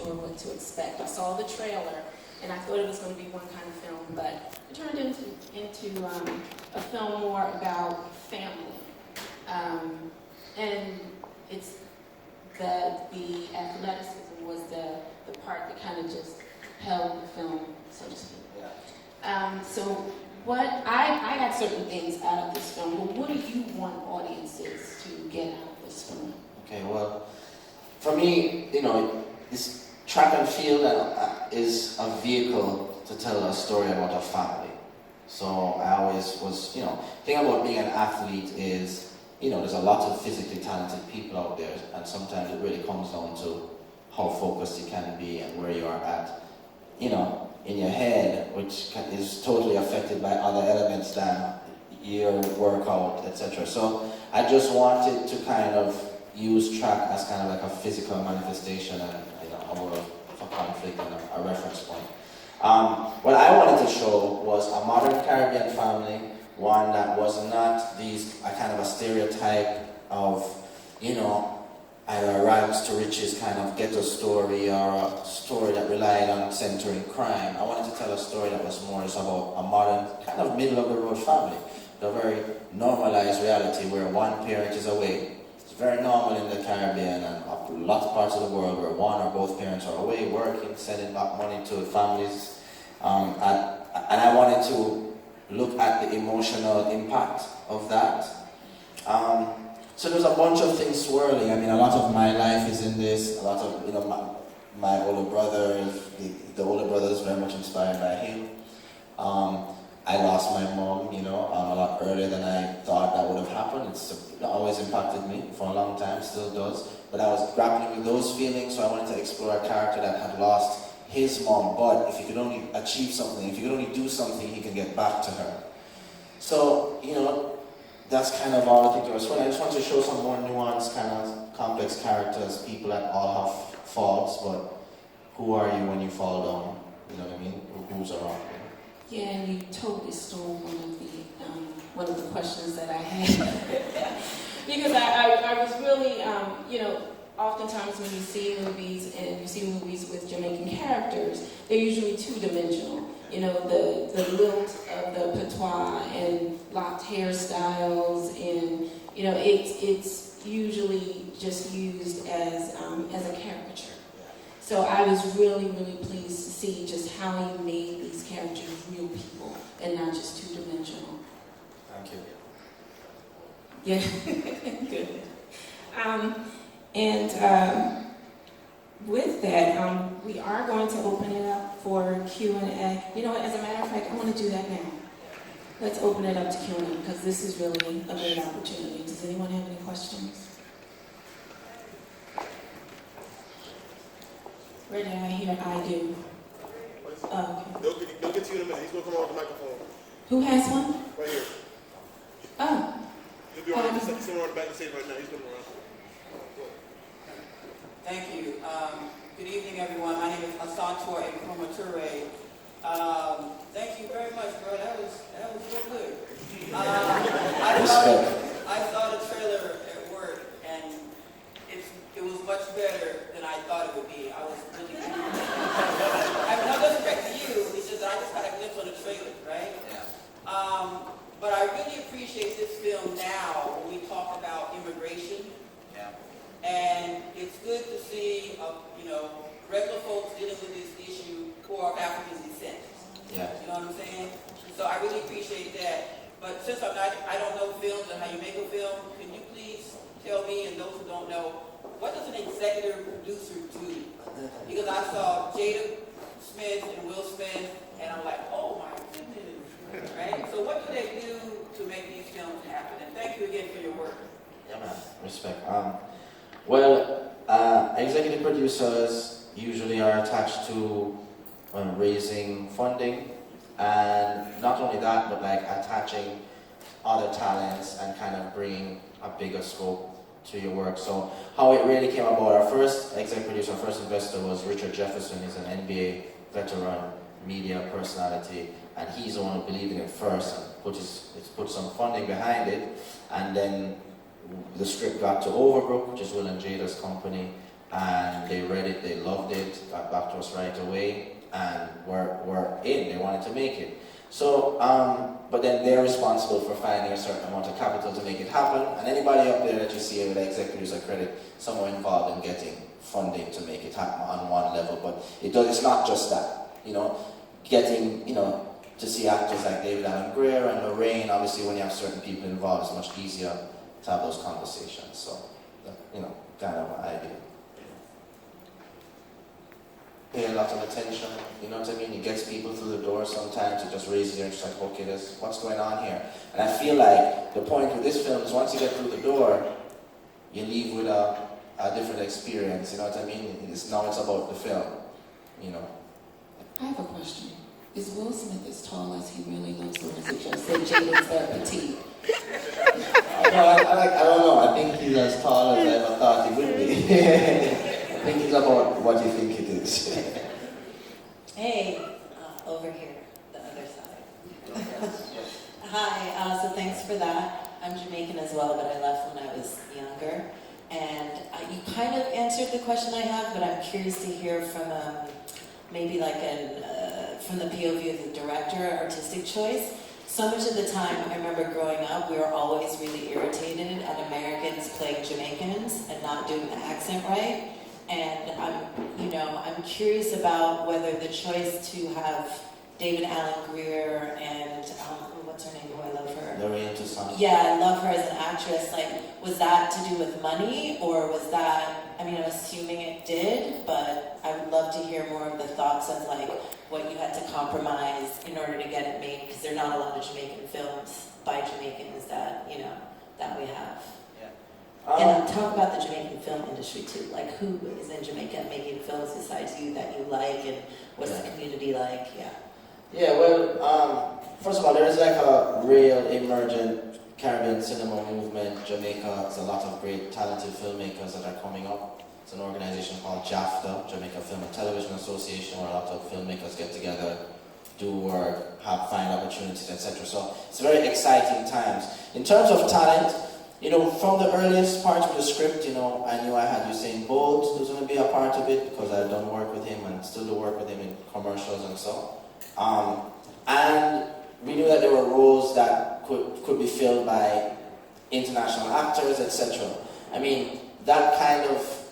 sure what to expect. I saw the trailer, and I thought it was going to be one kind of film, but it turned into a film more about family. And it's the athleticism was the part that kind of just held the film, so to speak. So what I got certain things out of this film, but what do you want audiences to get out of this film? Okay, well, for me, this track and field is a vehicle to tell a story about a family. So I always was, the thing about being an athlete is, there's a lot of physically talented people out there, and sometimes it really comes down to how focused you can be and where you are at, in your head, which is totally affected by other elements than your workout, etc. So I just wanted to kind of use track as kind of like a physical manifestation and a word for conflict and a reference point. What I wanted to show was a modern Caribbean family, one that was not a kind of a stereotype of, either a rags to riches kind of ghetto story or a story that relied on centering crime. I wanted to tell a story that was more about a modern, kind of middle of the road family, a very normalized reality where one parent is away. It's very normal in the Caribbean and lots of parts of the world where one or both parents are away working, sending back money to families. And I wanted to look at the emotional impact of that. So there's a bunch of things swirling. I mean, a lot of my life is in this. A lot of, my older brother, the older brother is very much inspired by him. I lost my mom, a lot earlier than I thought that would have happened. It always impacted me for a long time, still does. But I was grappling with those feelings, so I wanted to explore a character that had lost his mom, but if he could only achieve something, if he could only do something, he could get back to her. So, that's kind of all I think there was fun. I just wanted to show some more nuanced, kind of complex characters, people that all have faults, but who are you when you fall down? You know what I mean? Who's around you? Yeah, and you totally stole one of the questions that I had. Because I was really, oftentimes when you see movies and you see movies with Jamaican characters, they're usually two-dimensional. The lilt of the patois and locked hairstyles, and it's usually just used as a caricature. So I was really, really pleased to see just how he made these characters real people and not just two-dimensional. Thank you. Yeah, good. With that, we are going to open it up for Q&A. As a matter of fact, I want to do that now. Let's open it up to Q&A because this is really a great opportunity. Does anyone have any questions? Where did I hear I do? Oh, okay. They'll get to you in a minute. He's going to come on with the microphone. Who has one? Right here. Oh. He'll be on the sitting on the back of the stage right now. He's coming around. Thank you. Good evening, everyone. My name is Saulter and Promoture. Thank you very much, bro. That was real good. I saw the trailer at work, and it was much better than I thought it would be. I was really good. I have no disrespect to you. It's just that I just got a glimpse on the trailer, right? Yeah. But I really appreciate this film now when we talk about immigration. Yeah. And it's good to see, regular folks dealing with this issue who are of African descent. Yeah. You know what I'm saying? So I really appreciate that. But since I don't know films and how you make a film, can you please tell me and those who don't know, what does an executive producer do? Because I saw Jada Smith and Will Smith, and I'm like, oh my goodness, right? So what do they do to make these films happen? And thank you again for your work. Yeah, man. Respect. Executive producers usually are attached to raising funding, and not only that, but like attaching other talents and kind of bringing a bigger scope to your work. So how it really came about, our first executive producer, our first investor was Richard Jefferson. He's an NBA veteran, media personality, and he's the one who believed in it first and put some funding behind it. And then the script got to Overbrook, which is Will and Jada's company, and they read it, they loved it, got back to us right away, and were in, they wanted to make it. So, but then they're responsible for finding a certain amount of capital to make it happen, and anybody up there that you see with the executives or credit, some are involved in getting funding to make it happen on one level, but it's not just that, getting, to see actors like David Allen Greer and Lorraine, obviously when you have certain people involved, it's much easier to have those conversations, so, kind of an idea. Pay a lot of attention, you know what I mean? It gets people through the door sometimes, it just raises their interest, like, okay, what's going on here? And I feel like the point with this film is once you get through the door, you leave with a different experience, you know what I mean? Now it's about the film, I have a question. Is Will Smith as tall as he really looks, or is it just that Jada's that petite? I don't know, I think he's as tall as I ever thought he would be. I think it's about what you think it is. Hey, over here, the other side. Hi, so thanks for that. I'm Jamaican as well, but I left when I was younger. And you kind of answered the question I have, but I'm curious to hear from maybe like from the POV of the director, artistic choice. So much of the time, I remember growing up, we were always really irritated at Americans playing Jamaicans and not doing the accent right. And I'm curious about whether the choice to have David Allen Greer and what's her name? Oh, I love her. Lorraine Toussaint. Yeah, I love her as an actress. Like, was that to do with money, or was that? I mean, I'm assuming it did, but I would love to hear more of the thoughts of like what you had to compromise in order to get it made, because there are not a lot of Jamaican films by Jamaicans that that we have. And talk about the Jamaican film industry too. Like, who is in Jamaica making films besides you that you like, and what's the community like? Yeah. Yeah, well, first of all, there is like a real emergent Caribbean cinema movement. Jamaica has a lot of great talented filmmakers that are coming up. It's an organization called JAFTA, Jamaica Film and Television Association, where a lot of filmmakers get together, do work, find opportunities, etc. So it's very exciting times. In terms of talent, from the earliest part of the script, I knew I had Usain Bolt who's going to be a part of it, because I've done work with him and still do work with him in commercials and so. And we knew that there were roles that could be filled by international actors, etc. I mean, that kind of,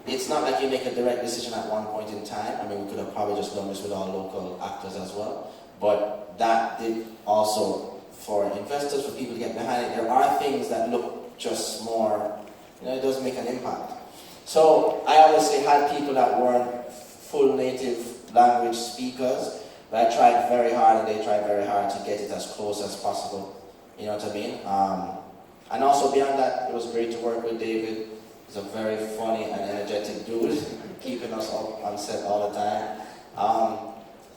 it's not like you make a direct decision at one point in time. I mean, we could have probably just done this with our local actors as well. But that did also, for investors, for people to get behind it, there are things that look just more, it doesn't make an impact. So I obviously had people that weren't full native language speakers, but I tried very hard, and they tried very hard to get it as close as possible. You know what I mean? And also beyond that, it was great to work with David. He's a very funny and energetic dude, keeping us up on set all the time.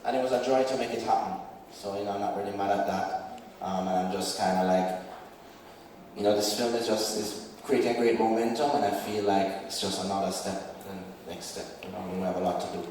And it was a joy to make it happen. So, I'm not really mad at that. And I'm just kind of like, this film is creating great momentum, and I feel like it's just another step, and next step. We have a lot to do.